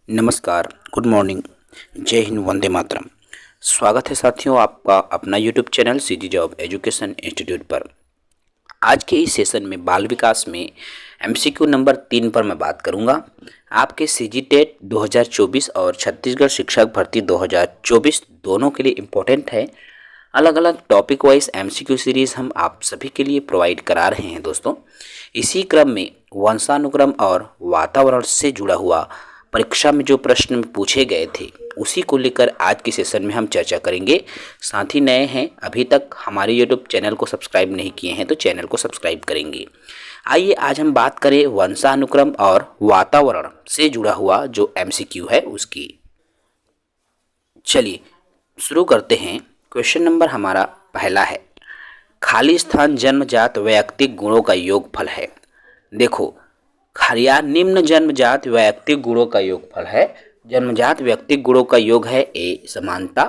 नमस्कार, good morning, जय हिंद, वंदे मातरम। स्वागत है साथियों आपका अपना YouTube channel CG job education institute पर। आज के इस सेशन में बाल विकास में एमसीक्यू नंबर 3 पर मैं बात करूंगा। आपके सीजी टेट 2024 और छत्तीसगढ़ शिक्षक भर्ती 2024 दोनों के लिए इम्पोर्टेंट है। अलग अलग टॉपिक वाइज एमसीक्यू सीरीज हम आप सभी के लिए प्रोवाइड करा रहे हैं दोस्तों। इसी क्रम में वंशानुक्रम और वातावरण से जुड़ा हुआ परीक्षा में जो प्रश्न पूछे गए थे उसी को लेकर आज के सेशन में हम चर्चा करेंगे। साथ ही नए हैं, अभी तक हमारे यूट्यूब चैनल को सब्सक्राइब नहीं किए हैं तो चैनल को सब्सक्राइब करेंगे। आइए आज हम बात करें वंशानुक्रम और वातावरण से जुड़ा हुआ जो एमसीक्यू है उसकी। चलिए शुरू करते हैं। क्वेश्चन नंबर हमारा पहला है, खाली स्थान जन्मजात वैयक्तिक गुणों का योगफल है। देखो, खरिया निम्न जन्मजात वैयक्तिक गुणों का योगफल है। जन्मजात व्यक्तिक गुणों का योग है ए समानता,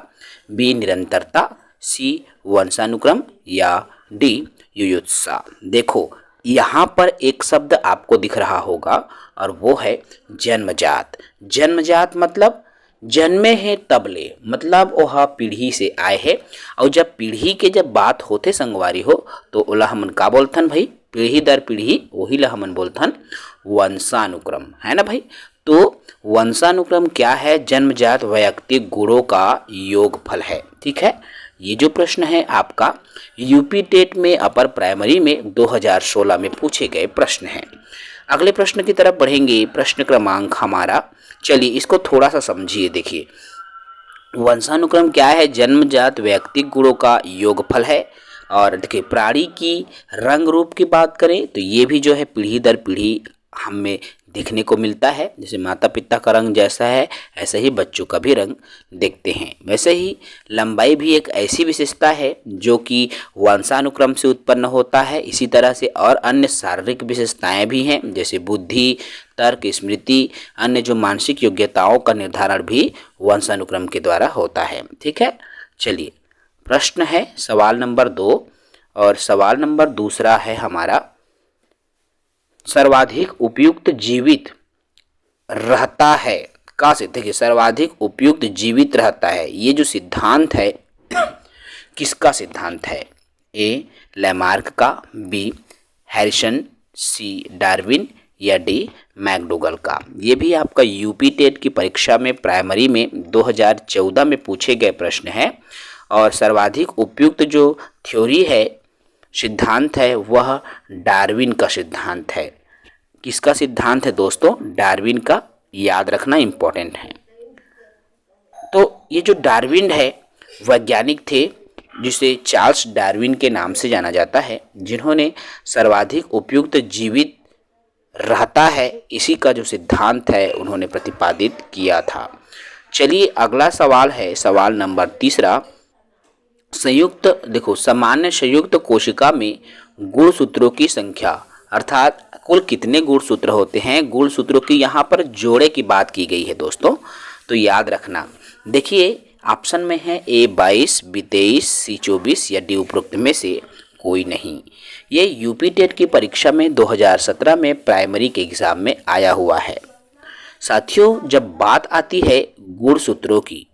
बी निरंतरता, सी वंशानुक्रम या डी युयुत्सा। देखो यहाँ पर एक शब्द आपको दिख रहा होगा और वो है जन्मजात। जन्मजात मतलब जन्मे हैं तब ले, मतलब वह पीढ़ी से आए हैं। और जब पीढ़ी के जब बात होते संगवारी हो तो ओला हमन का बोलथन भाई, पीढ़ी दर पीढ़ी वही ला हमन बोलथन वंशानुक्रम, है ना भाई। तो वंशानुक्रम क्या है? जन्मजात वैयक्तिक गुणों का योगफल है। ठीक है, ये जो प्रश्न है आपका यूपी टेट में अपर प्राइमरी में 2016 में पूछे गए प्रश्न हैं। अगले प्रश्न की तरफ बढ़ेंगे। प्रश्न क्रमांक हमारा, चलिए इसको थोड़ा सा समझिए। देखिए वंशानुक्रम क्या है? जन्मजात व्यक्तिक गुणों का योगफल है। और देखिए प्राणी की रंग रूप की बात करें तो ये भी जो है पीढ़ी दर पीढ़ी हमें देखने को मिलता है। जैसे माता पिता का रंग जैसा है ऐसे ही बच्चों का भी रंग देखते हैं। वैसे ही लंबाई भी एक ऐसी विशेषता है जो कि वंशानुक्रम से उत्पन्न होता है। इसी तरह से और अन्य शारीरिक विशेषताएं भी हैं, जैसे बुद्धि, तर्क, स्मृति, अन्य जो मानसिक योग्यताओं का निर्धारण भी वंशानुक्रम के द्वारा होता है। ठीक है, चलिए प्रश्न है सवाल नंबर 2 और सवाल नंबर दूसरा है हमारा, सर्वाधिक उपयुक्त जीवित रहता है का से। देखिए सर्वाधिक उपयुक्त जीवित रहता है, ये जो सिद्धांत है किसका सिद्धांत है? ए लैमार्क का, बी हैरिसन, सी डार्विन या डी मैकडोगल का। ये भी आपका यूपी टेट की परीक्षा में प्राइमरी में 2014 में पूछे गए प्रश्न है। और सर्वाधिक उपयुक्त जो थ्योरी है, सिद्धांत है, वह डार्विन का सिद्धांत है। किसका सिद्धांत है दोस्तों? डार्विन का, याद रखना इम्पोर्टेंट है। तो ये जो डार्विन है वैज्ञानिक थे जिसे चार्ल्स डार्विन के नाम से जाना जाता है, जिन्होंने सर्वाधिक उपयुक्त जीवित रहता है इसी का जो सिद्धांत है उन्होंने प्रतिपादित किया था। चलिए अगला सवाल है सवाल नंबर तीसरा, संयुक्त, देखो सामान्य संयुक्त कोशिका में गुणसूत्रों की संख्या, अर्थात कुल कितने गुणसूत्र होते हैं, गुणसूत्रों की यहाँ पर जोड़े की बात की गई है दोस्तों। तो याद रखना, देखिए ऑप्शन में है ए 22, बी 23, सी 24 या डी उपरोक्त में से कोई नहीं। ये यूपी टेट की परीक्षा में 2017 में प्राइमरी के एग्जाम में आया हुआ है। साथियों जब बात आती है गुणसूत्रों की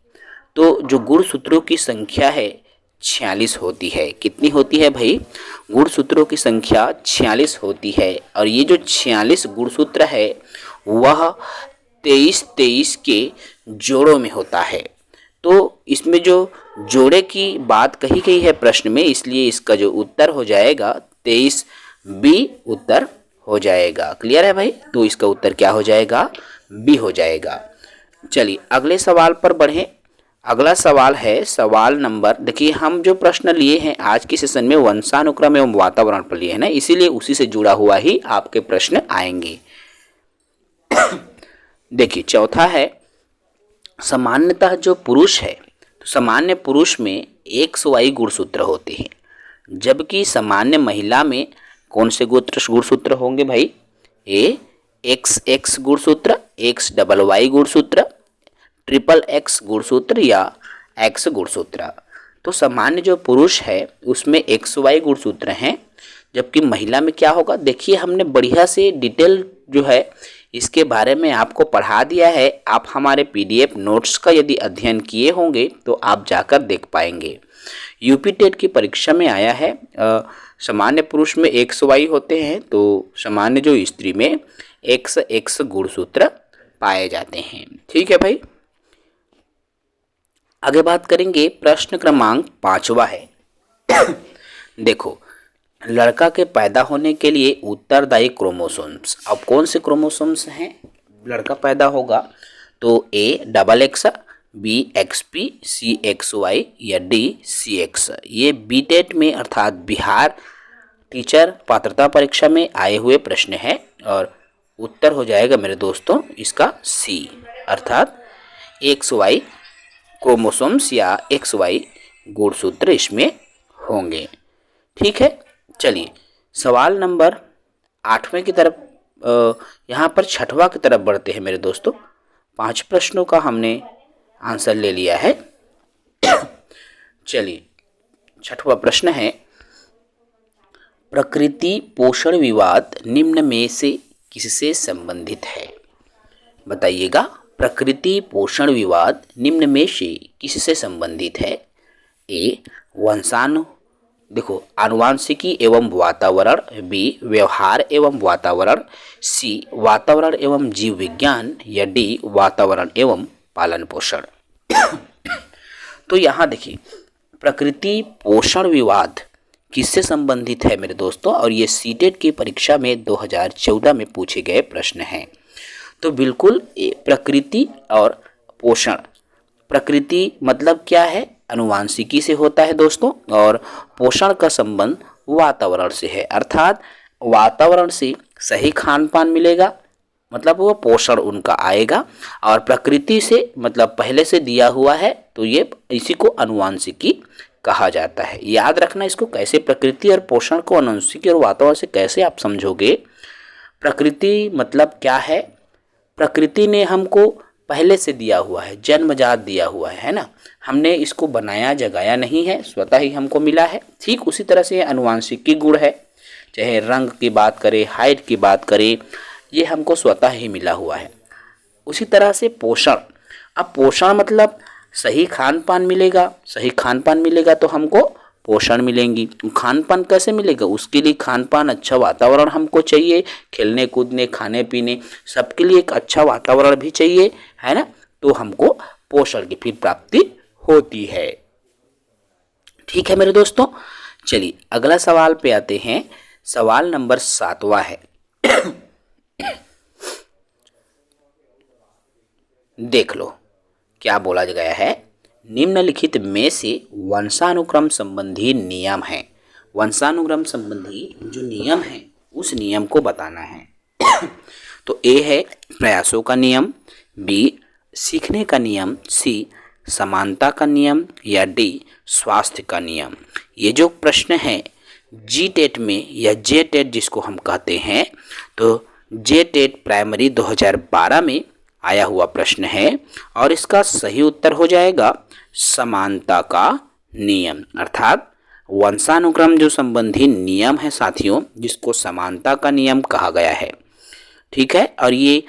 तो जो गुणसूत्रों की संख्या है 46 होती है। कितनी होती है भाई? गुणसूत्रों की संख्या 46 होती है। और ये जो 46 गुणसूत्र है वह 23-23 के जोड़ों में होता है। तो इसमें जो जोड़े की बात कही गई है प्रश्न में, इसलिए इसका जो उत्तर हो जाएगा 23 बी उत्तर हो जाएगा। क्लियर है भाई? तो इसका उत्तर क्या हो जाएगा? बी हो जाएगा। चलिए अगले सवाल पर बढ़ें। अगला सवाल है सवाल नंबर, देखिए हम जो प्रश्न लिए हैं आज के सेशन में वंशानुक्रम एवं वातावरण पर लिए हैं ना, इसीलिए उसी से जुड़ा हुआ ही आपके प्रश्न आएंगे। देखिए चौथा है, सामान्यतः जो पुरुष है तो सामान्य पुरुष में XY गुणसूत्र होते हैं, जबकि सामान्य महिला में कौन से गुणसूत्र होंगे भाई? ए XX गुणसूत्र, XYY गुणसूत्र, XXX गुणसूत्र या X गुणसूत्र। तो सामान्य जो पुरुष है उसमें XY गुणसूत्र हैं, जबकि महिला में क्या होगा? देखिए हमने बढ़िया से डिटेल जो है इसके बारे में आपको पढ़ा दिया है। आप हमारे पीडीएफ नोट्स का यदि अध्ययन किए होंगे तो आप जाकर देख पाएंगे। यूपी टेट की परीक्षा में आया है, सामान्य पुरुष में XY होते हैं तो सामान्य जो स्त्री में XX गुणसूत्र पाए जाते हैं। ठीक है भाई, आगे बात करेंगे। प्रश्न क्रमांक 5वां है। देखो, लड़का के पैदा होने के लिए उत्तरदायी क्रोमोसोम्स, अब कौन से क्रोमोसोम्स हैं? लड़का पैदा होगा तो A XX, B XP, C XY या D CX। ये बीटेट में अर्थात बिहार टीचर पात्रता परीक्षा में आए हुए प्रश्न है और उत्तर हो जाएगा मेरे दोस्तों इसका C अर्थात XY क्रोमोसोम्स या XY गुणसूत्र इसमें होंगे। ठीक है, चलिए सवाल नंबर 8वें की तरफ, यहाँ पर 6वां की तरफ बढ़ते हैं मेरे दोस्तों। 5 प्रश्नों का हमने आंसर ले लिया है। चलिए 6वां प्रश्न है, प्रकृति पोषण विवाद निम्न में से किससे संबंधित है? बताइएगा, प्रकृति पोषण विवाद निम्न में से किससे संबंधित है? ए आनुवांशिकी एवं वातावरण, बी व्यवहार एवं वातावरण, सी वातावरण एवं जीव विज्ञान या डी वातावरण एवं पालन पोषण। तो यहाँ देखिए, प्रकृति पोषण विवाद किससे संबंधित है मेरे दोस्तों, और ये सीटेट की परीक्षा में 2014 में पूछे गए प्रश्न हैं। तो बिल्कुल प्रकृति और पोषण, प्रकृति मतलब क्या है? अनुवांशिकी से होता है दोस्तों, और पोषण का संबंध वातावरण से है, अर्थात वातावरण से सही खान पान मिलेगा मतलब वो पोषण उनका आएगा, और प्रकृति से मतलब पहले से दिया हुआ है तो ये इसी को अनुवांशिकी कहा जाता है। याद रखना इसको, कैसे प्रकृति और पोषण को अनुवांशिकी और वातावरण से कैसे आप समझोगे। प्रकृति मतलब क्या है? प्रकृति ने हमको पहले से दिया हुआ है, जन्मजात दिया हुआ है ना, हमने इसको बनाया जगाया नहीं है, स्वतः ही हमको मिला है। ठीक उसी तरह से अनुवांशिकी गुण है, चाहे रंग की बात करें, हाइट की बात करें, ये हमको स्वतः ही मिला हुआ है। उसी तरह से पोषण, अब पोषण मतलब सही खान पान मिलेगा, सही खान पान मिलेगा तो हमको पोषण मिलेंगी। खान पान कैसे मिलेगा? उसके लिए खान पान, अच्छा वातावरण हमको चाहिए, खेलने कूदने खाने पीने सबके लिए एक अच्छा वातावरण भी चाहिए, है ना, तो हमको पोषण की फिर प्राप्ति होती है। ठीक है मेरे दोस्तों, चलिए अगला सवाल पे आते हैं। सवाल नंबर 7वां है। देख लो क्या बोला गया है, निम्नलिखित में से वंशानुक्रम संबंधी नियम है। वंशानुक्रम संबंधी जो नियम है उस नियम को बताना है। तो ए है प्रयासों का नियम, बी सीखने का नियम, सी समानता का नियम या डी स्वास्थ्य का नियम। ये जो प्रश्न है जी टेट में या जे टेट जिसको हम कहते हैं, तो जे टेट प्राइमरी 2012 में आया हुआ प्रश्न है और इसका सही उत्तर हो जाएगा समानता का नियम, अर्थात वंशानुक्रम जो संबंधी नियम है साथियों, जिसको समानता का नियम कहा गया है। ठीक है, और ये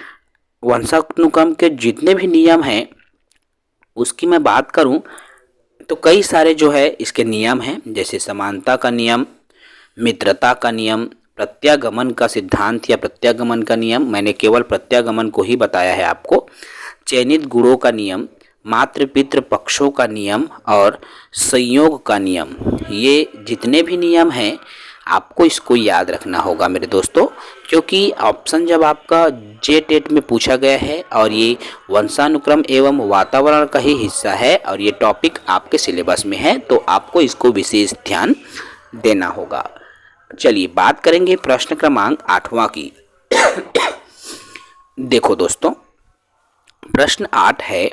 वंशानुक्रम के जितने भी नियम हैं उसकी मैं बात करूं तो कई सारे जो है इसके नियम हैं, जैसे समानता का नियम, मित्रता का नियम, प्रत्यागमन का सिद्धांत या प्रत्यागमन का नियम, मैंने केवल प्रत्यागमन को ही बताया है आपको, चयनित गुणों का नियम, मातृ पितृ पक्षों का नियम और संयोग का नियम। ये जितने भी नियम हैं आपको इसको याद रखना होगा मेरे दोस्तों, क्योंकि ऑप्शन जब आपका जे टेट में पूछा गया है और ये वंशानुक्रम एवं वातावरण का ही हिस्सा है और ये टॉपिक आपके सिलेबस में है, तो आपको इसको विशेष ध्यान देना होगा। चलिए बात करेंगे प्रश्न क्रमांक 8वां की। देखो दोस्तों, प्रश्न 8 है,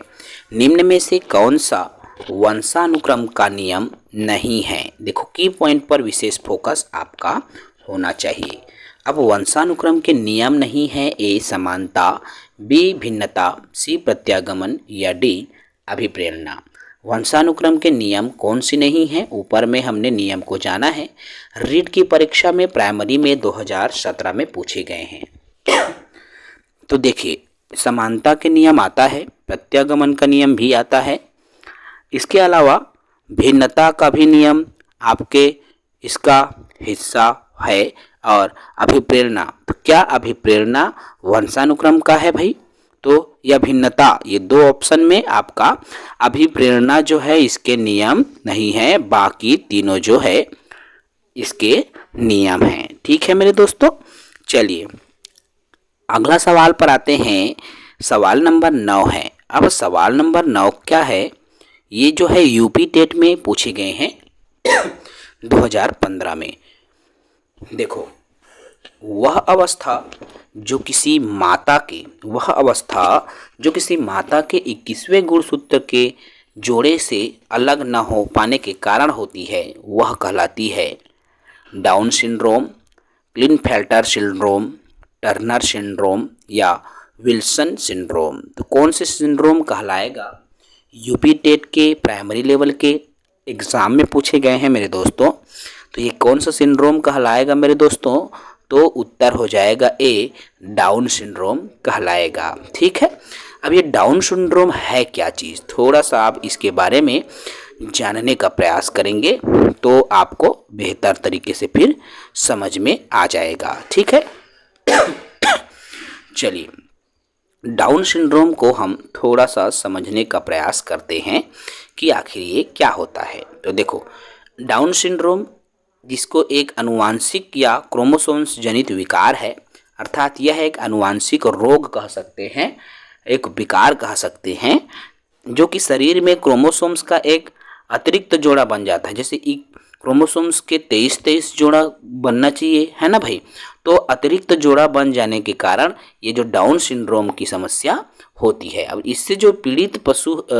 निम्न में से कौन सा वंशानुक्रम का नियम नहीं है? देखो की पॉइंट पर विशेष फोकस आपका होना चाहिए। अब वंशानुक्रम के नियम नहीं है, ए समानता, बी भिन्नता, सी प्रत्यागमन या डी अभिप्रेरणा। वंशानुक्रम के नियम कौन सी नहीं है? ऊपर में हमने नियम को जाना है, रीट की परीक्षा में प्राइमरी में 2017 में पूछे गए हैं। तो देखिए, समानता के नियम आता है, प्रत्यागमन का नियम भी आता है, इसके अलावा भिन्नता का भी नियम आपके इसका हिस्सा है, और अभिप्रेरणा। तो क्या अभिप्रेरणा वंशानुक्रम का है भाई? तो यह भिन्नता, ये दो ऑप्शन में आपका अभिप्रेरणा जो है इसके नियम नहीं है, बाकी तीनों जो है इसके नियम हैं। ठीक है मेरे दोस्तों, चलिए अगला सवाल पर आते हैं। सवाल नंबर 9 है। अब सवाल नंबर 9 क्या है? ये जो है यूपी टेट में पूछे गए हैं 2015 में। देखो, वह अवस्था जो किसी माता के 21वें गुणसूत्र के जोड़े से अलग न हो पाने के कारण होती है, वह कहलाती है down syndrome, Klinefelter syndrome, Turner syndrome या विल्सन सिंड्रोम। तो कौन से सिंड्रोम कहलाएगा? यूपी टेट के प्राइमरी लेवल के एग्ज़ाम में पूछे गए हैं मेरे दोस्तों। तो ये कौन सा सिंड्रोम कहलाएगा मेरे दोस्तों? तो उत्तर हो जाएगा ए, डाउन सिंड्रोम कहलाएगा। ठीक है, अब ये डाउन सिंड्रोम है क्या चीज़, थोड़ा सा आप इसके बारे में जानने का प्रयास करेंगे तो आपको बेहतर तरीके से फिर समझ में आ जाएगा। ठीक है, चलिए डाउन सिंड्रोम को हम थोड़ा सा समझने का प्रयास करते हैं कि आखिर ये क्या होता है। तो देखो, डाउन सिंड्रोम जिसको एक अनुवांशिक या क्रोमोसोम्स जनित विकार है, अर्थात यह एक अनुवांशिक रोग कह सकते हैं, एक विकार कह सकते हैं, जो कि शरीर में क्रोमोसोम्स का एक अतिरिक्त जोड़ा बन जाता है। जैसे क्रोमोसोम्स के 23 जोड़ा बनना चाहिए, है ना भाई, तो अतिरिक्त जोड़ा बन जाने के कारण ये जो डाउन सिंड्रोम की समस्या होती है। अब इससे जो पीड़ित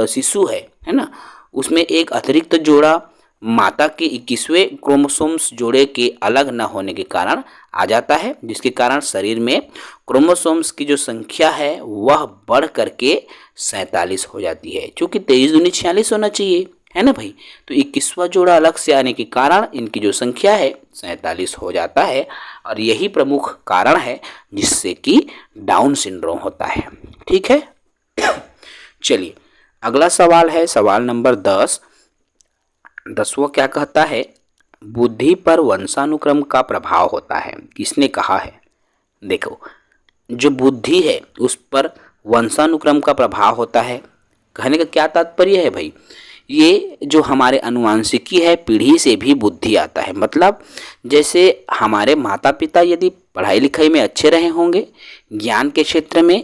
शिशु है ना, उसमें एक अतिरिक्त जोड़ा माता के 21वें क्रोमोसोम्स जोड़े के अलग न होने के कारण आ जाता है, जिसके कारण शरीर में क्रोमोसोम्स की जो संख्या है वह बढ़ करके 47 हो जाती है। क्योंकि 23 दूनी 46 होना चाहिए, है ना भाई, तो 21वां जोड़ा अलग से आने के कारण इनकी जो संख्या है 47 हो जाता है, और यही प्रमुख कारण है जिससे कि डाउन सिंड्रोम होता है। ठीक है, चलिए अगला सवाल है सवाल नंबर 10। 10वां क्या कहता है? बुद्धि पर वंशानुक्रम का प्रभाव होता है। किसने कहा है? देखो, जो बुद्धि है उस पर वंशानुक्रम का प्रभाव होता है। कहने का क्या तात्पर्य है भाई? ये जो हमारे अनुवांशिकी है, पीढ़ी से भी बुद्धि आता है। मतलब जैसे हमारे माता पिता यदि पढ़ाई लिखाई में अच्छे रहे होंगे, ज्ञान के क्षेत्र में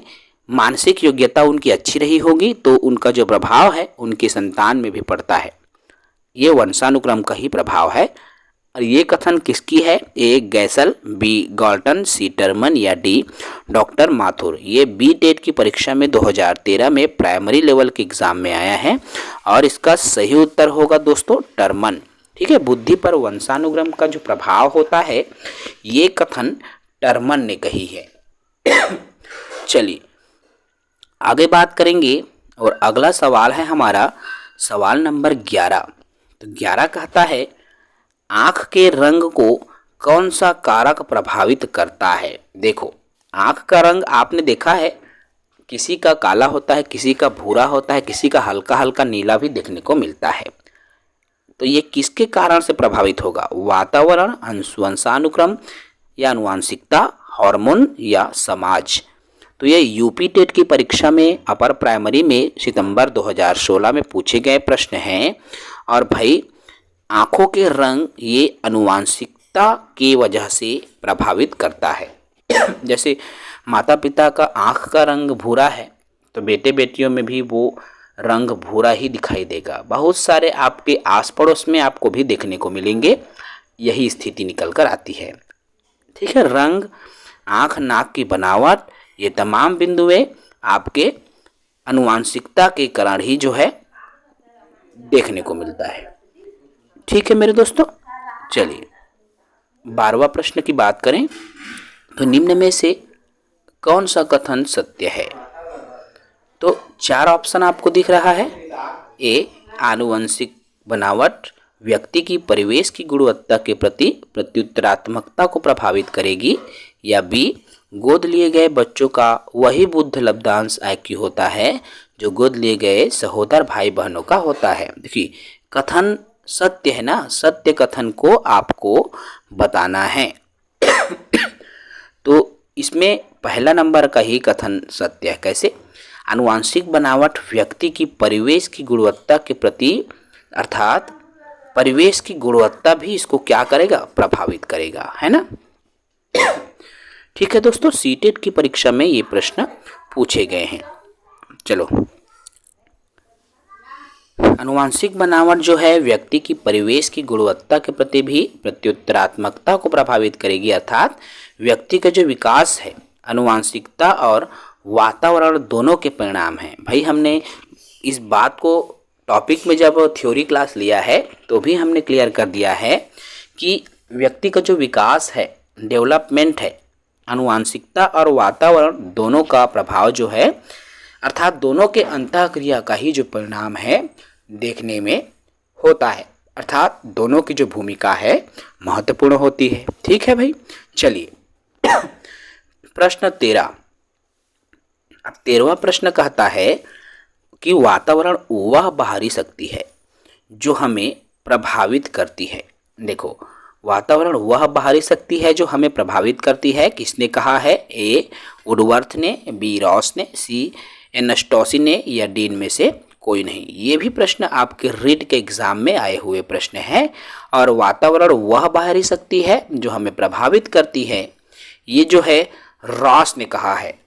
मानसिक योग्यता उनकी अच्छी रही होगी, तो उनका जो प्रभाव है उनकी संतान में भी पड़ता है। ये वंशानुक्रम का ही प्रभाव है। और ये कथन किसकी है? ए गैसल, बी गॉल्टन, सी टर्मन या डी डॉक्टर माथुर। ये बी टेट की परीक्षा में 2013 में प्राइमरी लेवल के एग्जाम में आया है, और इसका सही उत्तर होगा दोस्तों टर्मन। ठीक है, बुद्धि पर वंशानुक्रम का जो प्रभाव होता है ये कथन टर्मन ने कही है। चलिए आगे बात करेंगे, और अगला सवाल है हमारा सवाल नंबर 11। तो 11 कहता है, आँख के रंग को कौन सा कारक प्रभावित करता है? देखो, आँख का रंग आपने देखा है, किसी का काला होता है, किसी का भूरा होता है, किसी का हल्का हल्का नीला भी देखने को मिलता है। तो ये किसके कारण से प्रभावित होगा? वातावरण, वंशानुक्रम या आनुवंशिकता, हार्मोन या समाज? तो ये यूपी टेट की परीक्षा में अपर प्राइमरी में सितंबर 2016 में पूछे गए प्रश्न हैं। और भाई आँखों के रंग ये आनुवंशिकता की वजह से प्रभावित करता है। जैसे माता पिता का आँख का रंग भूरा है तो बेटे बेटियों में भी वो रंग भूरा ही दिखाई देगा। बहुत सारे आपके आस पड़ोस में आपको भी देखने को मिलेंगे, यही स्थिति निकल कर आती है। ठीक है, रंग, आँख, नाक की बनावट, ये तमाम बिंदुएं आपके आनुवंशिकता के कारण ही जो है देखने को मिलता है। ठीक है मेरे दोस्तों, चलिए 12वां प्रश्न की बात करें तो निम्न में से कौन सा कथन सत्य है? तो 4 ऑप्शन आपको दिख रहा है। ए, आनुवंशिक बनावट व्यक्ति की परिवेश की गुणवत्ता के प्रति प्रत्युत्तरात्मकता को प्रभावित करेगी, या बी, गोद लिए गए बच्चों का वही बुद्ध लब्धांश IQ होता है जो गोद लिए गए सहोदर भाई बहनों का होता है। देखिए कथन सत्य है ना, सत्य कथन को आपको बताना है। तो इसमें पहला नंबर का ही कथन सत्य है। कैसे? आनुवांशिक बनावट व्यक्ति की परिवेश की गुणवत्ता के प्रति, अर्थात परिवेश की गुणवत्ता भी इसको क्या करेगा? प्रभावित करेगा, है ना। ठीक है दोस्तों, सीटेट की परीक्षा में ये प्रश्न पूछे गए हैं। चलो, आनुवांशिक बनावट जो है व्यक्ति की परिवेश की गुणवत्ता के प्रति भी प्रत्युत्तरात्मकता को प्रभावित करेगी, अर्थात व्यक्ति का जो विकास है आनुवांशिकता और वातावरण दोनों के परिणाम हैं। भाई हमने इस बात को टॉपिक में जब थ्योरी क्लास लिया है तो भी हमने क्लियर कर दिया है कि व्यक्ति का जो विकास है, डेवलपमेंट है, आनुवांशिकता और वातावरण दोनों का प्रभाव जो है, अर्थात दोनों के अंतःक्रिया का ही जो परिणाम है देखने में होता है, अर्थात दोनों की जो भूमिका है महत्वपूर्ण होती है। ठीक है भाई, चलिए प्रश्न 13। अब 13वां प्रश्न कहता है कि वातावरण वह बाहरी शक्ति है जो हमें प्रभावित करती है। देखो, वातावरण वह बाहरी शक्ति है जो हमें प्रभावित करती है। किसने कहा है? ए वुडवर्थ ने, बी रॉस ने, सी एनास्टोसी ने, या डी में से कोई नहीं। ये भी प्रश्न आपके रीट के एग्जाम में आए हुए प्रश्न हैं। और वातावरण वह बाहरी शक्ति है जो हमें प्रभावित करती है, ये जो है रॉस ने कहा है।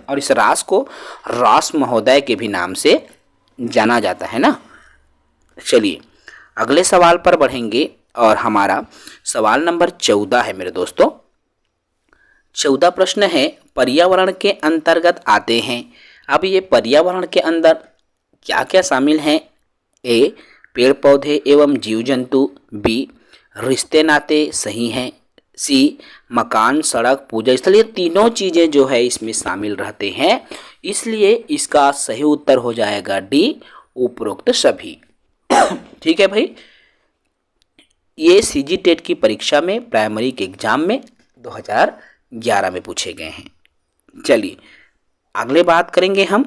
और इस रॉस को रॉस महोदय के भी नाम से जाना जाता है ना। चलिए अगले सवाल पर बढ़ेंगे और हमारा सवाल नंबर 14 है मेरे दोस्तों। 14 प्रश्न है, पर्यावरण के अंतर्गत आते हैं। अब ये पर्यावरण के अंदर क्या क्या शामिल हैं? ए पेड़ पौधे एवं जीव जंतु, बी रिश्ते नाते सही हैं, सी मकान सड़क पूजा स्थल, ये तीनों चीज़ें जो है इसमें शामिल रहते हैं, इसलिए इसका सही उत्तर हो जाएगा डी उपरोक्त सभी। ठीक है भाई, ये सीजी टेट की परीक्षा में प्राइमरी के एग्जाम में 2011 में पूछे गए हैं। चलिए अगले बात करेंगे हम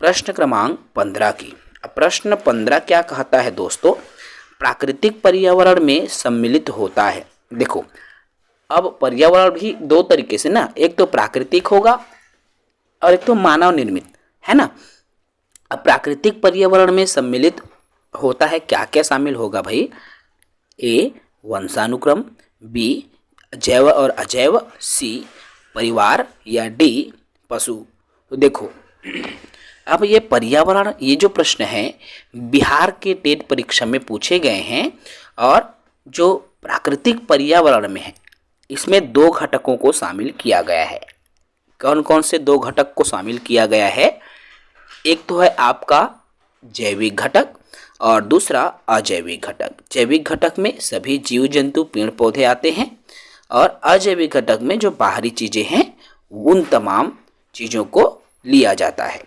प्रश्न क्रमांक 15 की। अब प्रश्न 15 क्या कहता है दोस्तों? प्राकृतिक पर्यावरण में सम्मिलित होता है। देखो, अब पर्यावरण भी दो तरीके से ना, एक तो प्राकृतिक होगा और एक तो मानव निर्मित, है ना। अब प्राकृतिक पर्यावरण में सम्मिलित होता है, क्या क्या शामिल होगा भाई? ए वंशानुक्रम, बी जैव और अजैव, सी परिवार, या डी पशु। तो देखो, अब ये पर्यावरण, ये जो प्रश्न है बिहार के टेट परीक्षा में पूछे गए हैं। और जो प्राकृतिक पर्यावरण में है इसमें दो घटकों को शामिल किया गया है। कौन कौन से दो घटक को शामिल किया गया है? एक तो है आपका जैविक घटक और दूसरा अजैविक घटक। जैविक घटक में सभी जीव जंतु पेड़ पौधे आते हैं और अजैविक घटक में जो बाहरी चीज़ें हैं उन तमाम चीज़ों को लिया जाता है।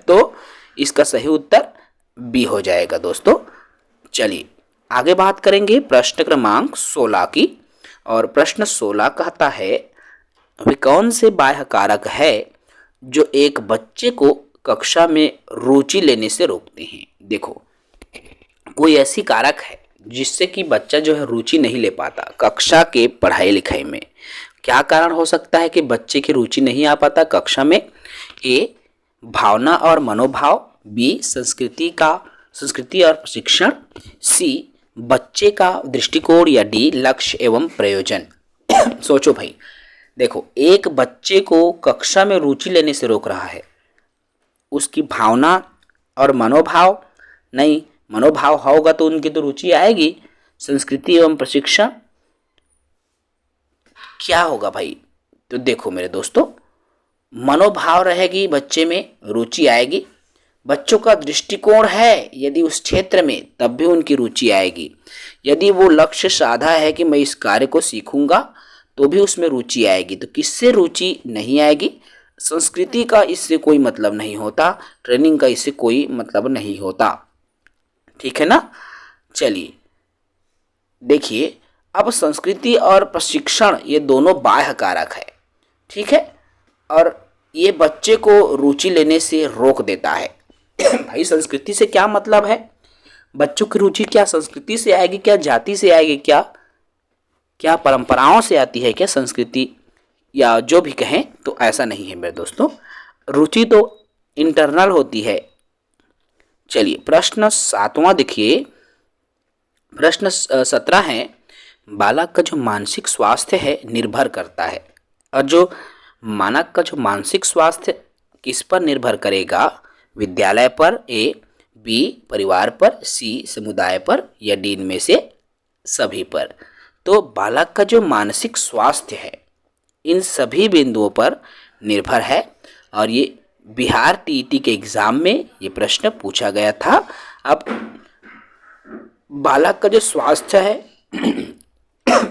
तो इसका सही उत्तर बी हो जाएगा दोस्तों। चलिए आगे बात करेंगे प्रश्न क्रमांक 16 की। और प्रश्न 16 कहता है, वे कौन से बाह्य कारक है जो एक बच्चे को कक्षा में रुचि लेने से रोकते हैं? देखो, कोई ऐसी कारक है जिससे कि बच्चा जो है रुचि नहीं ले पाता कक्षा के पढ़ाई लिखाई में। क्या कारण हो सकता है कि बच्चे की रुचि नहीं आ पाता कक्षा में? ए भावना और मनोभाव, बी संस्कृति और प्रशिक्षण, सी बच्चे का दृष्टिकोण, या डी लक्ष्य एवं प्रयोजन। सोचो भाई, देखो, एक बच्चे को कक्षा में रुचि लेने से रोक रहा है उसकी भावना और मनोभाव नहीं। मनोभाव होगा तो उनकी तो रुचि आएगी। संस्कृति एवं प्रशिक्षण क्या होगा भाई? तो देखो मेरे दोस्तों, मनोभाव रहेगी, बच्चे में रुचि आएगी। बच्चों का दृष्टिकोण है यदि उस क्षेत्र में, तब भी उनकी रुचि आएगी। यदि वो लक्ष्य साधा है कि मैं इस कार्य को सीखूंगा, तो भी उसमें रुचि आएगी। तो किससे रुचि नहीं आएगी? संस्कृति का इससे कोई मतलब नहीं होता, ट्रेनिंग का इससे कोई मतलब नहीं होता। ठीक है ना। चलिए देखिए, अब संस्कृति और प्रशिक्षण ये दोनों बाह्य कारक है, ठीक है, और ये बच्चे को रुचि लेने से रोक देता है। भाई संस्कृति से क्या मतलब है? बच्चों की रुचि क्या संस्कृति से आएगी, क्या जाति से आएगी, क्या क्या परंपराओं से आती है क्या संस्कृति, या जो भी कहें, तो ऐसा नहीं है मेरे दोस्तों। रुचि तो इंटरनल होती है। चलिए प्रश्न 7वां देखिए। प्रश्न 17 है, बालक का जो मानसिक स्वास्थ्य है निर्भर करता है, और जो मानक का जो मानसिक स्वास्थ्य किस पर निर्भर करेगा? विद्यालय पर, ए, बी परिवार पर, सी समुदाय पर, या डी इनमें से सभी पर। तो बालक का जो मानसिक स्वास्थ्य है इन सभी बिंदुओं पर निर्भर है, और ये बिहार टीईटी के एग्जाम में ये प्रश्न पूछा गया था। अब बालक का जो स्वास्थ्य है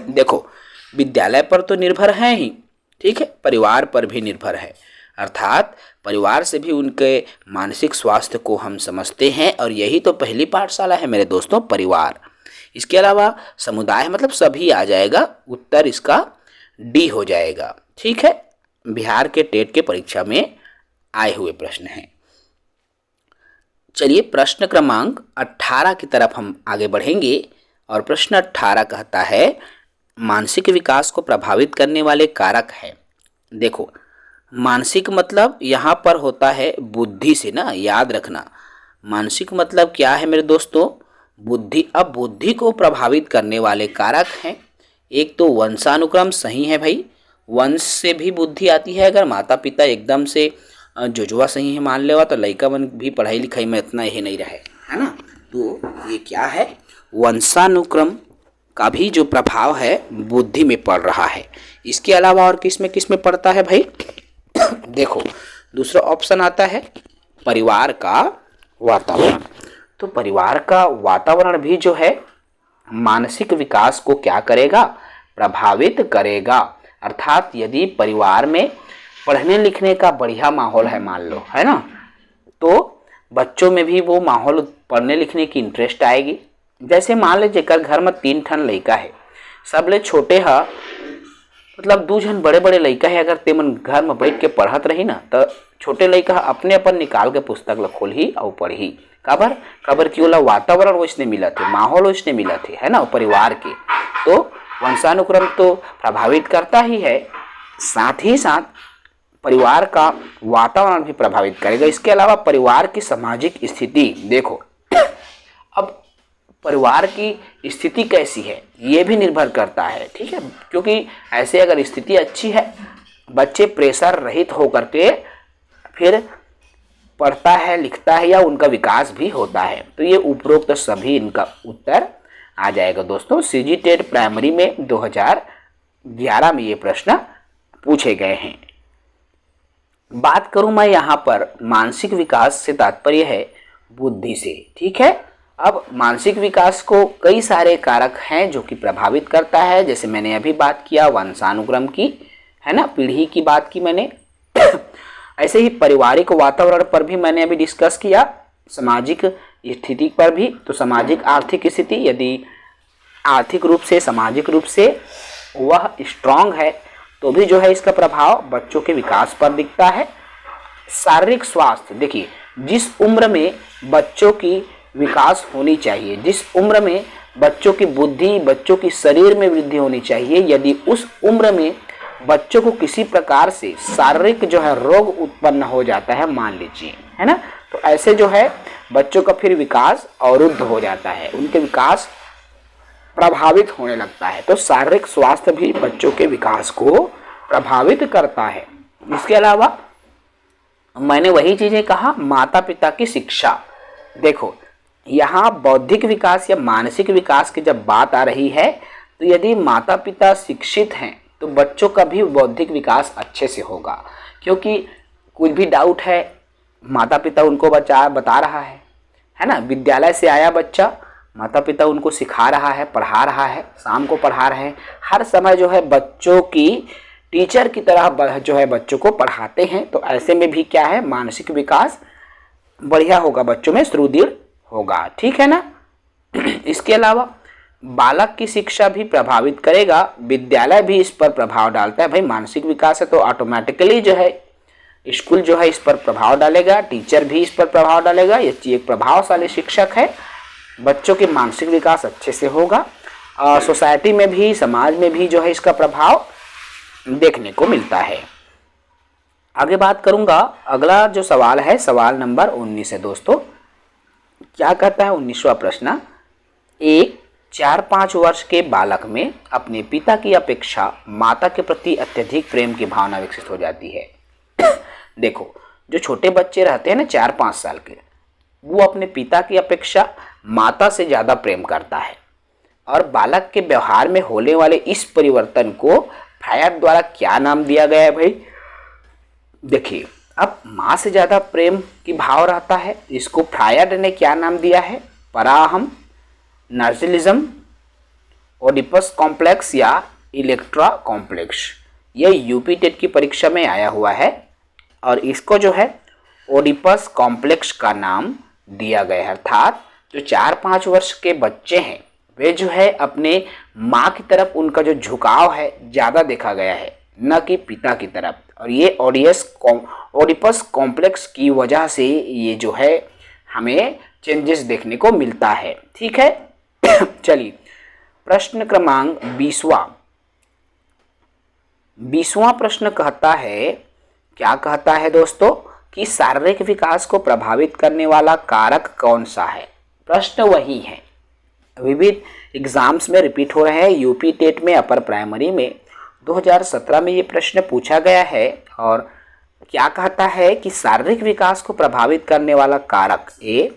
देखो, विद्यालय पर तो निर्भर है ही, ठीक है, परिवार पर भी निर्भर है, अर्थात परिवार से भी उनके मानसिक स्वास्थ्य को हम समझते हैं, और यही तो पहली पाठशाला है मेरे दोस्तों, परिवार। इसके अलावा समुदाय मतलब सभी आ जाएगा, उत्तर इसका डी हो जाएगा, ठीक है। बिहार के टेट के परीक्षा में आए हुए प्रश्न हैं। चलिए प्रश्न क्रमांक 18 की तरफ हम आगे बढ़ेंगे, और प्रश्न 18 कहता है, मानसिक विकास को प्रभावित करने वाले कारक हैं। देखो मानसिक मतलब यहाँ पर होता है बुद्धि से ना, याद रखना। मानसिक मतलब क्या है मेरे दोस्तों? बुद्धि। अब बुद्धि को प्रभावित करने वाले कारक हैं, एक तो वंशानुक्रम, सही है भाई, वंश से भी बुद्धि आती है। अगर माता पिता एकदम से जुजवा सही है मान लेवा तो लड़का मन भी पढ़ाई लिखाई में इतना यही नहीं रहे, है ना। तो ये क्या है, वंशानुक्रम का भी जो प्रभाव है बुद्धि में पड़ रहा है। इसके अलावा और किस में पड़ता है भाई? देखो दूसरा ऑप्शन आता है परिवार का वातावरण। तो परिवार का वातावरण भी जो है मानसिक विकास को क्या करेगा? प्रभावित करेगा। अर्थात यदि परिवार में पढ़ने लिखने का बढ़िया माहौल है मान लो, है ना, तो बच्चों में भी वो माहौल, पढ़ने लिखने की इंटरेस्ट आएगी। जैसे मान लीजिए कर घर में 3 ठन लड़का है, सब ले छोटे है, मतलब 2 जन बड़े बड़े लड़का है, अगर तेमन घर में बैठ के पढ़त रही ना तो छोटे लड़का अपने अपन निकाल के पुस्तक ला खोलही और पढ़ही। काबर कि ओला वातावरण वैसने मिला थे, माहौल वैसने मिला थे, है ना, परिवार के। तो वंशानुक्रम तो प्रभावित करता ही है, साथ ही साथ परिवार का वातावरण भी प्रभावित करेगा। इसके अलावा परिवार की सामाजिक स्थिति, देखो अब परिवार की स्थिति कैसी है ये भी निर्भर करता है, ठीक है, क्योंकि ऐसे अगर स्थिति अच्छी है, बच्चे प्रेशर रहित होकर के फिर पढ़ता है, लिखता है, या उनका विकास भी होता है। तो ये उपरोक्त सभी इनका उत्तर आ जाएगा दोस्तों। सीजी टेट प्राइमरी में 2011 में ये प्रश्न पूछे गए हैं। बात करूं मैं यहाँ पर मानसिक विकास से तात्पर्य है बुद्धि से, ठीक है। अब मानसिक विकास को कई सारे कारक हैं जो कि प्रभावित करता है, जैसे मैंने अभी बात किया वंशानुक्रम की, है ना, पीढ़ी की बात की मैंने। ऐसे ही पारिवारिक वातावरण पर भी मैंने अभी डिस्कस किया, सामाजिक स्थिति पर भी। तो सामाजिक आर्थिक स्थिति, यदि आर्थिक रूप से सामाजिक रूप से वह स्ट्रांग है तो भी जो है इसका प्रभाव बच्चों के विकास पर दिखता है। शारीरिक स्वास्थ्य, देखिए जिस उम्र में बच्चों की विकास होनी चाहिए, जिस उम्र में बच्चों की बुद्धि, बच्चों की शरीर में वृद्धि होनी चाहिए, यदि उस उम्र में बच्चों को किसी प्रकार से शारीरिक जो है रोग उत्पन्न हो जाता है मान लीजिए, है ना, तो ऐसे जो है बच्चों का फिर विकास अवरुद्ध हो जाता है, उनके विकास प्रभावित होने लगता है। तो शारीरिक स्वास्थ्य भी बच्चों के विकास को प्रभावित करता है। इसके अलावा मैंने वही चीजें कहा, माता पिता की शिक्षा। देखो यहाँ बौद्धिक विकास या मानसिक विकास की जब बात आ रही है तो यदि माता पिता शिक्षित हैं तो बच्चों का भी बौद्धिक विकास अच्छे से होगा, क्योंकि कुछ भी डाउट है माता पिता उनको बता रहा है ना। विद्यालय से आया बच्चा, माता पिता उनको सिखा रहा है, पढ़ा रहा है, शाम को पढ़ा रहे हैं, हर समय जो है बच्चों की टीचर की तरह जो है बच्चों को पढ़ाते हैं। तो ऐसे में भी क्या है, मानसिक विकास बढ़िया होगा, बच्चों में सुदृढ़ होगा, ठीक है ना। इसके अलावा बालक की शिक्षा भी प्रभावित करेगा, विद्यालय भी इस पर प्रभाव डालता है। भाई मानसिक विकास है तो ऑटोमेटिकली जो है स्कूल जो है इस पर प्रभाव डालेगा, टीचर भी इस पर प्रभाव डालेगा। ये एक प्रभावशाली शिक्षक है, बच्चों के मानसिक विकास अच्छे से होगा। सोसाइटी में भी, समाज में भी जो है इसका प्रभाव देखने को मिलता है। आगे बात करूंगा, अगला जो सवाल है सवाल नंबर 19 है दोस्तों। क्या कहता है 19वां प्रश्न, एक 4-5 वर्ष के बालक में अपने पिता की अपेक्षा माता के प्रति अत्यधिक प्रेम की भावना विकसित हो जाती है। देखो, जो छोटे बच्चे रहते हैं ना 4-5 साल के, वो अपने पिता की अपेक्षा माता से ज़्यादा प्रेम करता है। और बालक के व्यवहार में होने वाले इस परिवर्तन को फ्रायड द्वारा क्या नाम दिया गया है भाई? देखिए, अब माँ से ज़्यादा प्रेम की भाव रहता है, इसको फ्रायड ने क्या नाम दिया है? पराहम, नार्सिसिज्म, ओडिपस कॉम्प्लेक्स या इलेक्ट्रा कॉम्प्लेक्स। ये यूपी टेट की परीक्षा में आया हुआ है और इसको जो है ओडिपस कॉम्प्लेक्स का नाम दिया गया है। अर्थात जो 4-5 वर्ष के बच्चे हैं वे जो है अपने माँ की तरफ उनका जो झुकाव है ज़्यादा देखा गया है, न कि पिता की तरफ। और ये ओडिपस कॉम्प्लेक्स की वजह से ये जो है हमें चेंजेस देखने को मिलता है। ठीक है, चलिए प्रश्न क्रमांक 20वां प्रश्न कहता है, क्या कहता है दोस्तों कि शारीरिक विकास को प्रभावित करने वाला कारक कौन सा है? प्रश्न वही है, विविध एग्जाम्स में रिपीट हो रहे हैं। यूपी टेट में अपर प्राइमरी में 2017 में ये प्रश्न पूछा गया है। और क्या कहता है कि शारीरिक विकास को प्रभावित करने वाला कारक, ए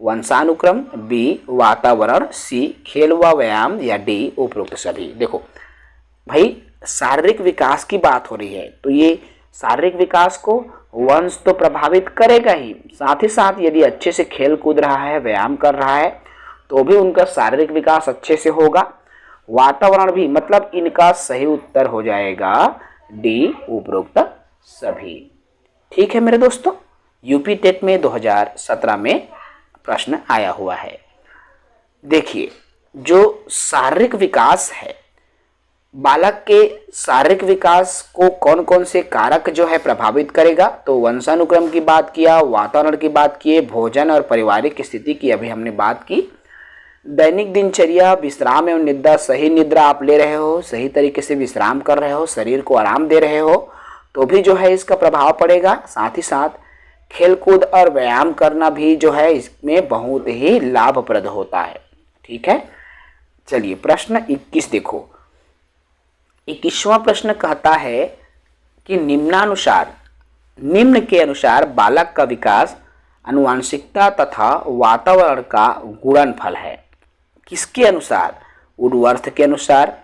वंशानुक्रम, बी वातावरण, सी खेल व व्यायाम या डी उपरोक्त सभी। देखो भाई, शारीरिक विकास की बात हो रही है तो ये शारीरिक विकास को वंश तो प्रभावित करेगा ही, साथ ही साथ यदि अच्छे से खेल कूद रहा है, व्यायाम कर रहा है तो भी उनका शारीरिक विकास अच्छे से होगा। वातावरण भी, मतलब इनका सही उत्तर हो जाएगा डी उपरोक्त सभी। ठीक है मेरे दोस्तों, यूपी टेट में 2017 में प्रश्न आया हुआ है। देखिए, जो शारीरिक विकास है, बालक के शारीरिक विकास को कौन कौन से कारक जो है प्रभावित करेगा? तो वंशानुक्रम की बात किया, वातावरण की बात किए, भोजन और पारिवारिक स्थिति की अभी हमने बात की, दैनिक दिनचर्या, विश्राम एवं निद्रा, सही निद्रा आप ले रहे हो, सही तरीके से विश्राम कर रहे हो, शरीर को आराम दे रहे हो तो भी जो है इसका प्रभाव पड़ेगा। साथ ही साथ खेलकूद और व्यायाम करना भी जो है इसमें बहुत ही लाभप्रद होता है। ठीक है, चलिए प्रश्न 21 देखो। 21वां प्रश्न कहता है कि निम्न के अनुसार बालक का विकास आनुवंशिकता तथा वातावरण का गुणनफल है। किसके अनुसार? वुडवर्थ के अनुसार,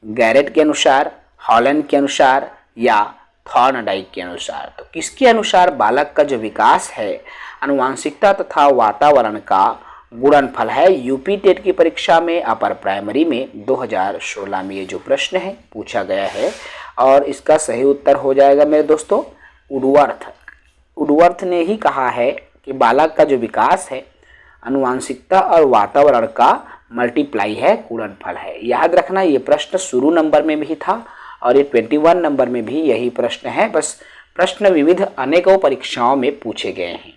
गैरेट के अनुसार, हॉलैंड के अनुसार या थॉर्नडाइक के अनुसार। तो किसके अनुसार बालक का जो विकास है आनुवंशिकता तथा वातावरण का गुणनफल है? यूपी टेट की परीक्षा में अपर प्राइमरी में 2016 में ये जो प्रश्न है पूछा गया है और इसका सही उत्तर हो जाएगा मेरे दोस्तों वुडवर्थ ने ही कहा है कि बालक का जो विकास है आनुवंशिकता और वातावरण का मल्टीप्लाई है, गुणनफल है। याद रखना, ये प्रश्न शुरू नंबर में भी था और ये 21 नंबर में भी यही प्रश्न है। बस प्रश्न विविध अनेकों परीक्षाओं में पूछे गए हैं।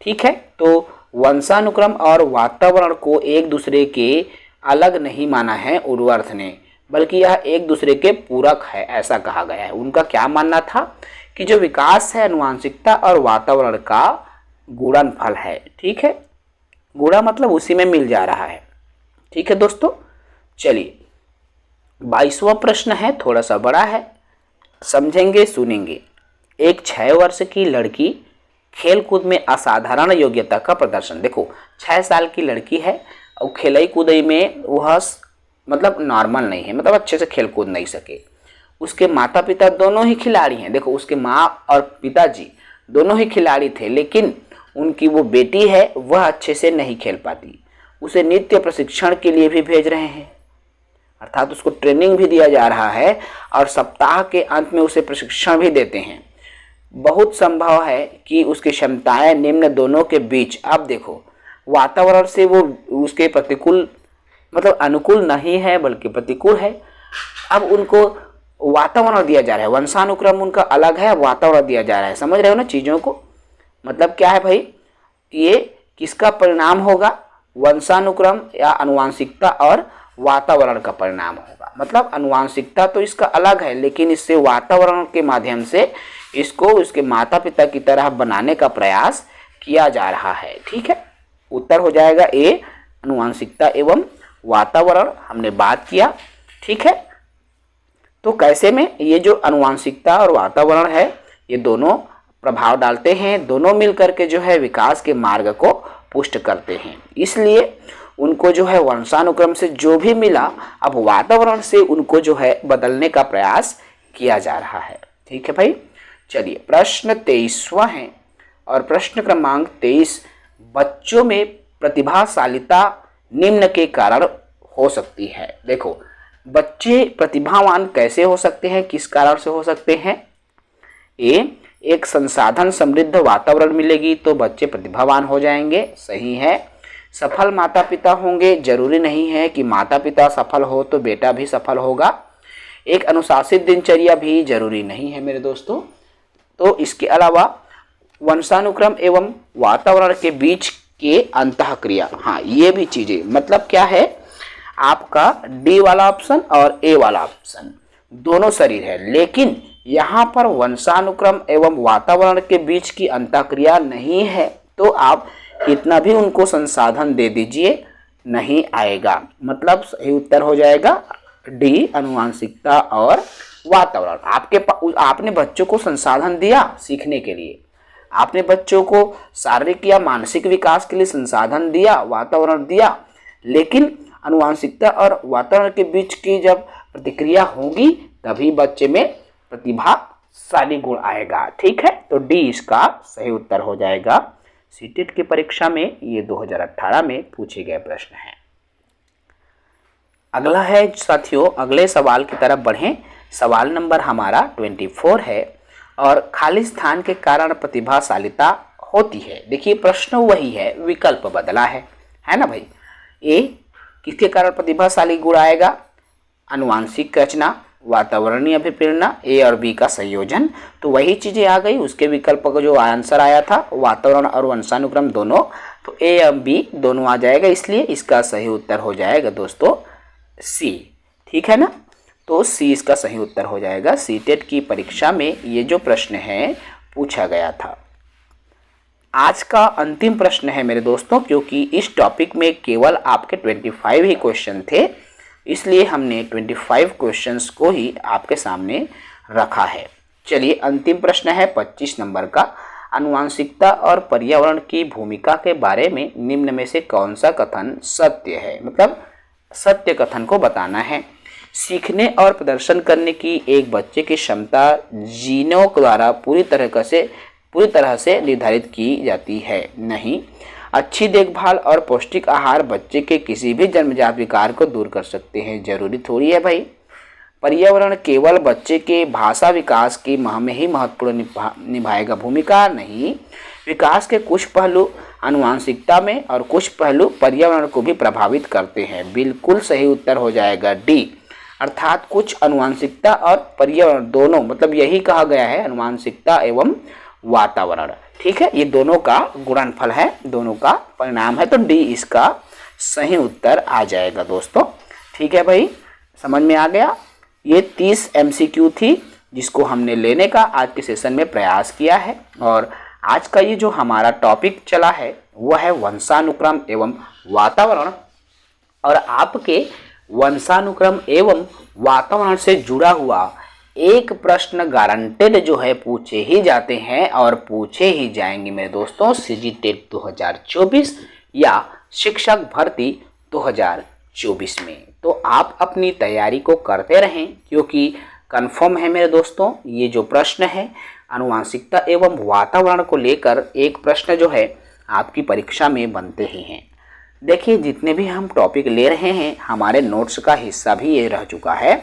ठीक है, तो वंशानुक्रम और वातावरण को एक दूसरे के अलग नहीं माना है वुडवर्थ ने, बल्कि यह एक दूसरे के पूरक है, ऐसा कहा गया है। उनका क्या मानना था कि जो विकास है आनुवंशिकता और वातावरण का गुणनफल है। ठीक है, गुणा मतलब उसी में मिल जा रहा है। ठीक है दोस्तों, चलिए 22वां प्रश्न है, थोड़ा सा बड़ा है, समझेंगे सुनेंगे। एक 6 वर्ष की लड़की खेल कूद में असाधारण योग्यता का प्रदर्शन। देखो 6 साल की लड़की है और खेलई कूदई में वह मतलब नॉर्मल नहीं है, मतलब अच्छे से खेल कूद नहीं सके। उसके माता पिता दोनों ही खिलाड़ी हैं। देखो उसके माँ और पिताजी दोनों ही खिलाड़ी थे, लेकिन उनकी वो बेटी है वह अच्छे से नहीं खेल पाती। उसे नित्य प्रशिक्षण के लिए भी भेज रहे हैं, अर्थात उसको ट्रेनिंग भी दिया जा रहा है और सप्ताह के अंत में उसे प्रशिक्षण भी देते हैं। बहुत संभव है कि उसकी क्षमताएं निम्न दोनों के बीच, अब देखो वातावरण से वो उसके प्रतिकूल मतलब अनुकूल नहीं है बल्कि प्रतिकूल है। अब उनको वातावरण दिया जा रहा है, वंशानुक्रम उनका अलग है, वातावरण दिया जा रहा है। समझ रहे हो ना चीज़ों को? मतलब क्या है भाई, ये किसका परिणाम होगा? वंशानुक्रम या आनुवांशिकता और वातावरण का परिणाम होगा। मतलब आनुवांशिकता तो इसका अलग है, लेकिन इससे वातावरण के माध्यम से इसको उसके माता पिता की तरह बनाने का प्रयास किया जा रहा है। ठीक है, उत्तर हो जाएगा ए, आनुवांशिकता एवं वातावरण हमने बात किया। ठीक है, तो कैसे में ये जो आनुवांशिकता और वातावरण है ये दोनों प्रभाव डालते हैं, दोनों मिलकर के जो है विकास के मार्ग को पुष्ट करते हैं। इसलिए उनको जो है वंशानुक्रम से जो भी मिला, अब वातावरण से उनको जो है बदलने का प्रयास किया जा रहा है। ठीक है भाई, चलिए प्रश्न 23वां है और प्रश्न क्रमांक 23, बच्चों में प्रतिभाशालिता निम्न के कारण हो सकती है। देखो, बच्चे प्रतिभावान कैसे हो सकते हैं, किस कारण से हो सकते हैं? ए, एक संसाधन समृद्ध वातावरण मिलेगी तो बच्चे प्रतिभावान हो जाएंगे, सही है। सफल माता पिता होंगे, जरूरी नहीं है कि माता पिता सफल हो तो बेटा भी सफल होगा। एक अनुशासित दिनचर्या भी जरूरी नहीं है मेरे दोस्तों। तो इसके अलावा वंशानुक्रम एवं वातावरण के बीच के अंतःक्रिया, हाँ ये भी चीजें, मतलब क्या है, आपका डी वाला ऑप्शन और ए वाला ऑप्शन दोनों शरीर है, लेकिन यहाँ पर वंशानुक्रम एवं वातावरण के बीच की अंतःक्रिया नहीं है, तो आप कितना भी उनको संसाधन दे दीजिए नहीं आएगा। मतलब सही उत्तर हो जाएगा डी, आनुवांशिकता और वातावरण। आपने बच्चों को संसाधन दिया सीखने के लिए, आपने बच्चों को शारीरिक या मानसिक विकास के लिए संसाधन दिया, वातावरण दिया, लेकिन आनुवांशिकता और वातावरण के बीच की जब प्रतिक्रिया होगी तभी बच्चे में प्रतिभाशाली गुण आएगा। ठीक है, तो डी इसका सही उत्तर हो जाएगा। सीटेट की परीक्षा में ये 2018 में पूछे गए प्रश्न है। अगला है साथियों, अगले सवाल की तरफ बढ़ें। सवाल नंबर हमारा 24 है और खाली स्थान के कारण प्रतिभाशालिता होती है। देखिए प्रश्न वही है, विकल्प बदला है ना भाई। ए, किसके कारण प्रतिभाशाली गुण आएगा? आनुवांशिक रचना, वातावरणीय अभिप्रेरणा, ए और बी का संयोजन। तो वही चीजें आ गई, उसके विकल्प का जो आंसर आया था वातावरण और वंशानुक्रम दोनों, तो ए और बी दोनों आ जाएगा, इसलिए इसका सही उत्तर हो जाएगा दोस्तों सी। ठीक है ना, तो सी इसका सही उत्तर हो जाएगा। सीटेट की परीक्षा में ये जो प्रश्न है पूछा गया था। आज का अंतिम प्रश्न है मेरे दोस्तों, क्योंकि इस टॉपिक में केवल आपके 25 ही क्वेश्चन थे, इसलिए हमने 25 क्वेश्चंस को ही आपके सामने रखा है। चलिए अंतिम प्रश्न है 25 नंबर का। आनुवांशिकता और पर्यावरण की भूमिका के बारे में निम्न में से कौन सा कथन सत्य है? मतलब सत्य कथन को बताना है। सीखने और प्रदर्शन करने की एक बच्चे की क्षमता जीनों द्वारा पूरी तरह से निर्धारित की जाती है, नहीं। अच्छी देखभाल और पौष्टिक आहार बच्चे के किसी भी जन्मजात विकार को दूर कर सकते हैं, जरूरी थोड़ी है भाई। पर्यावरण केवल बच्चे के भाषा विकास की में ही महत्वपूर्ण निभाएगा भूमिका, नहीं। विकास के कुछ पहलू आनुवांशिकता में और कुछ पहलू पर्यावरण को भी प्रभावित करते हैं। बिल्कुल सही उत्तर हो जाएगा डी, अर्थात कुछ आनुवांशिकता और पर्यावरण दोनों, मतलब यही कहा गया है आनुवांशिकता एवं वातावरण। ठीक है, ये दोनों का गुणनफल है, दोनों का परिणाम है, तो डी इसका सही उत्तर आ जाएगा दोस्तों। ठीक है भाई, समझ में आ गया। ये 30 MCQ थी जिसको हमने लेने का आज के सेशन में प्रयास किया है, और आज का ये जो हमारा टॉपिक चला है वह है वंशानुक्रम एवं वातावरण। और आपके वंशानुक्रम एवं वातावरण से जुड़ा हुआ एक प्रश्न गारंटेड जो है पूछे ही जाते हैं और पूछे ही जाएंगे मेरे दोस्तों, CGTET 2024 या शिक्षक भर्ती 2024 में। तो आप अपनी तैयारी को करते रहें, क्योंकि कंफर्म है मेरे दोस्तों ये जो प्रश्न है आनुवांशिकता एवं वातावरण को लेकर एक प्रश्न जो है आपकी परीक्षा में बनते ही हैं। देखिए जितने भी हम टॉपिक ले रहे हैं हमारे नोट्स का हिस्सा भी ये रह चुका है,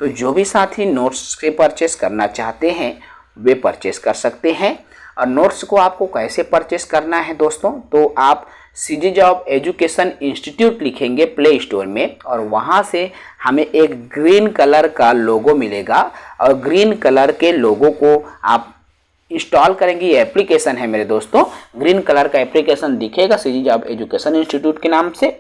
तो जो भी साथी नोट्स से परचेस करना चाहते हैं वे परचेस कर सकते हैं। और नोट्स को आपको कैसे परचेस करना है दोस्तों, तो आप सीजी जॉब एजुकेशन इंस्टीट्यूट लिखेंगे प्ले स्टोर में और वहाँ से हमें एक ग्रीन कलर का लोगो मिलेगा और ग्रीन कलर के लोगो को आप इंस्टॉल करेंगे। ये एप्लीकेशन है मेरे दोस्तों, ग्रीन कलर का एप्लीकेशन दिखेगा सीजी जॉब एजुकेशन इंस्टीट्यूट के नाम से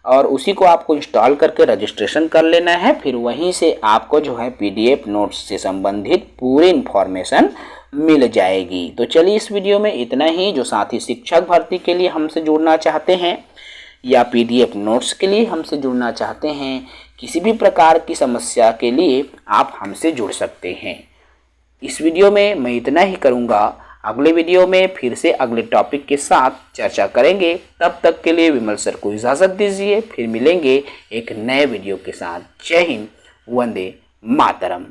और उसी को आपको इंस्टॉल करके रजिस्ट्रेशन कर लेना है। फिर वहीं से आपको जो है पीडीएफ नोट्स से संबंधित पूरी इन्फॉर्मेशन मिल जाएगी। तो चलिए इस वीडियो में इतना ही। जो साथी शिक्षक भर्ती के लिए हमसे जुड़ना चाहते हैं या पीडीएफ नोट्स के लिए हमसे जुड़ना चाहते हैं, किसी भी प्रकार की समस्या के लिए आप हमसे जुड़ सकते हैं। इस वीडियो में मैं इतना ही करूँगा। अगले वीडियो में फिर से अगले टॉपिक के साथ चर्चा करेंगे। तब तक के लिए विमल सर को इजाज़त दीजिए। फिर मिलेंगे एक नए वीडियो के साथ। जय हिंद, वंदे मातरम।